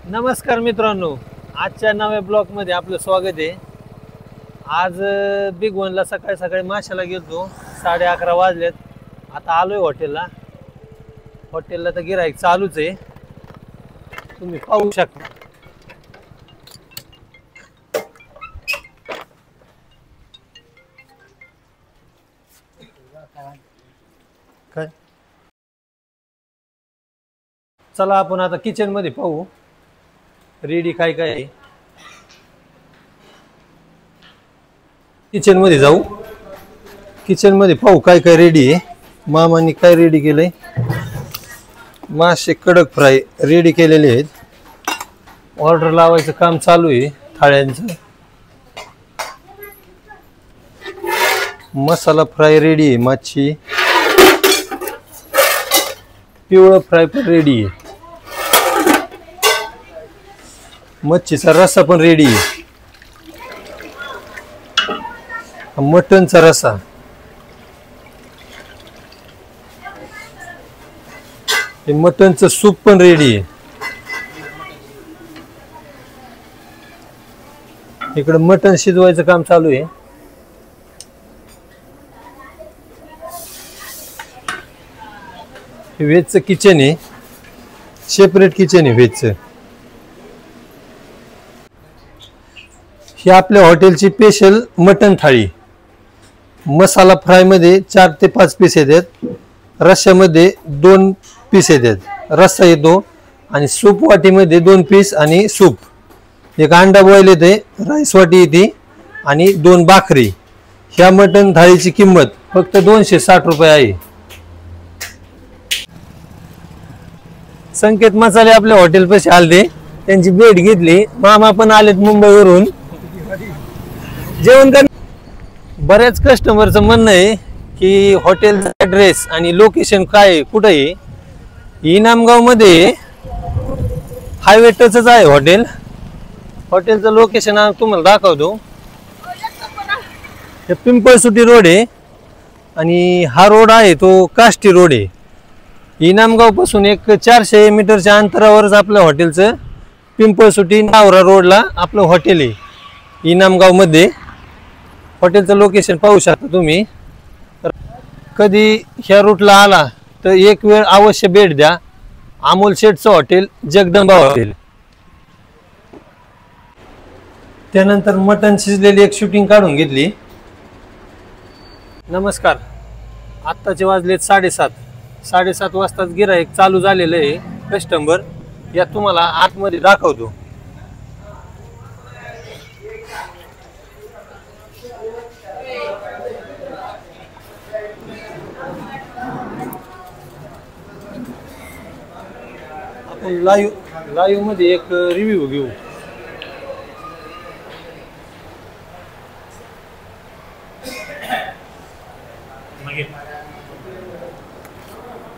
नमस्कार मित्रांनो, आजच्या नव्या ब्लॉग मध्ये आपलं स्वागत आहे। आज बिग वनला सकाळी सकाळी माशाला गेलतो, 11:30 वाजलेत। आता आलोय हॉटेलला तर गिऱ्हाईक चालूच आहे, तुम्ही पाहू शकता। काय चला आपण आता किचन मध्ये पाहू रेडी काय काय आहे। किचन मध्ये जाऊ, किचन मध्ये पाहू काय काय रेडी आहे। मामांनी काय रेडी केलंय, मासे कडक फ्राय रेडी केलेले आहेत। ऑर्डर लावायचं काम चालू आहे थाळ्यांचं। मसाला फ्राय रेडी आहे, मच्छी पिवळं फ्राय पण रेडी आहे, मच्छीचा रस्सा पण रेडी आहे, मटनचा रस्सा, हे मटनचं सूप पण रेडी आहे। इकडे मटन शिजवायचं काम चालू आहे। व्हेजचं किचन आहे, सेपरेट किचन आहे व्हेजचं। ही आपल्या हॉटेलची स्पेशल मटन थाळी। मसाला फ्राय मध्ये 4 ते 5 पीस येतात, रश्श्यामध्ये 2 पीस येतात, रस्सा येतो, आणि सूप वाटीमध्ये 2 पीस आणि सूप, एक अंडा बॉईल येते, राईस वाटी येते आणि 2 भाकरी। ह्या मटन थाळीची किंमत फक्त 260 रुपये आहे। संकेत मसाले आपल्या हॉटेल पाशी आलते, त्यांची भेट घेतली। मामा पण आलेत मुंबईवरून जेवण कर। बऱ्याच कस्टमरचं म्हणणं आहे की हॉटेलचा ॲड्रेस आणि लोकेशन काय कुठे आहे। इनामगाव मध्ये हायवे टचच आहे हॉटेल। हॉटेलचं लोकेशन तुम्हाला दाखवतो। हे पिंपळसुटी रोड आहे आणि हा रोड आहे तो काष्टी रोड आहे। इनामगाव पासून एक 400 मीटरच्या अंतरावरच आपल्या हॉटेलचं पिंपळसुटी नावरा रोडला आपलं हॉटेल आहे। इनामगाव मध्ये हॉटेलचं लोकेशन पाहू शकता तुम्ही। कधी ह्या रूटला आला तर एक वेळ अवश्य भेट द्या। अमोल शेठचं हॉटेल, जगदंबा हॉटेल। त्यानंतर मटण शिजलेली एक शूटिंग काढून घेतली। नमस्कार, आत्ताचे वाजलेत 7:30 वाजताच गिऱ्हाईक चालू झालेलं आहे कस्टमर। या तुम्हाला आतमध्ये दाखवतो। आपण लाईव्ह मध्ये एक रिव्ह्यू घेऊ।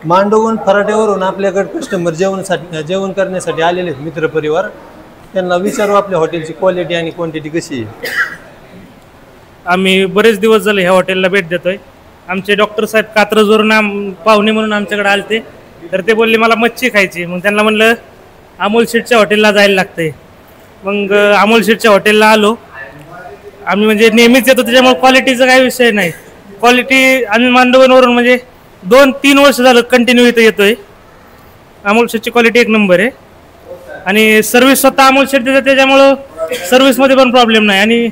मांडवगण फराट्यावरून आपल्याकडे कस्टमर जेवण करण्यासाठी आलेले आहेत, मित्र परिवार। त्यांना विचारू आपल्या हॉटेलची क्वालिटी आणि क्वांटिटी कशी आहे। आम्ही बरेच दिवस झाले ह्या हॉटेलला भेट देतोय। आमचे डॉक्टर साहेब कात्रजवरून पाहुणे म्हणून आमच्याकडे आलते, तर ते बोलले मला मच्छी खायची। मग त्यांना म्हणलं अमोल शेठच्या हॉटेलला जायला लागतंय। मग अमोल शेठच्या हॉटेलला आलो आम्ही, म्हणजे नेहमीच येतो त्याच्यामुळे क्वालिटीचा काही विषय नाही। क्वालिटी आम्ही मांडवगणवरून म्हणजे 2-3 वर्ष झालं कंटिन्यू इथं येतोय। अमोल शेठची क्वालिटी एक नंबर आहे आणि सर्व्हिस स्वतः अमोल शेठ देतात, त्याच्यामुळं सर्व्हिसमध्ये पण प्रॉब्लेम नाही। आणि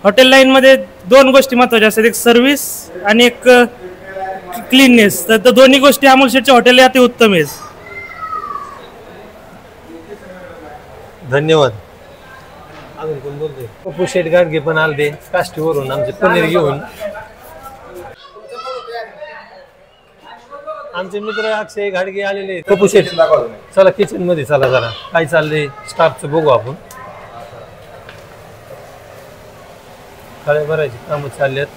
हॉटेल लाईनमध्ये 2 गोष्टी महत्त्वाच्या असतात, एक सर्व्हिस आणि एक क्लीननेस। तर दोन्ही गोष्टी अमोल शेठच्या हॉटेलला अति उत्तम आहेत। धन्यवाद। अजून कोण बोलतोय? पप्पू शेठ गाडगे पण आलते काष्टीवरून आमचे पनीर घेऊन। आमचे मित्र अक्षय घाडगे आलेले आहेत। पप्पू शेठ चला किचन मध्ये चला, जरा काय चाललंय स्टाफचं बघू आपण। थाळ्या भरायची कामं चाललेत।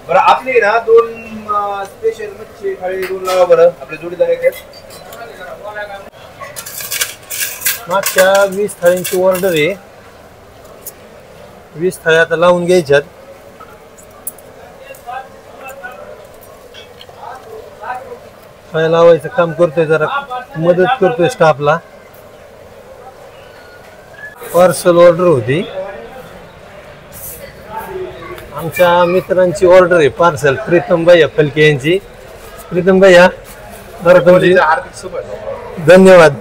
बरं आपली ना 2 स्पेशल मच्छी थाळी 2 लावा बरं, आपले जोडीदार आहेत। मागच्या 20 थाळींची ऑर्डर आहे, 20 थाळ्या आता लावून घ्यायच्यात। वायफाय लावायचं काम करतोय, जरा मदत करतोय स्टाफला. पार्सल ऑर्डर होती, आमच्या मित्रांची ऑर्डर आहे पार्सल. प्रीतम भैया फलके यांची. प्रीतम भैया जरा तुमची हार्दिक शुभेच्छा. धन्यवाद.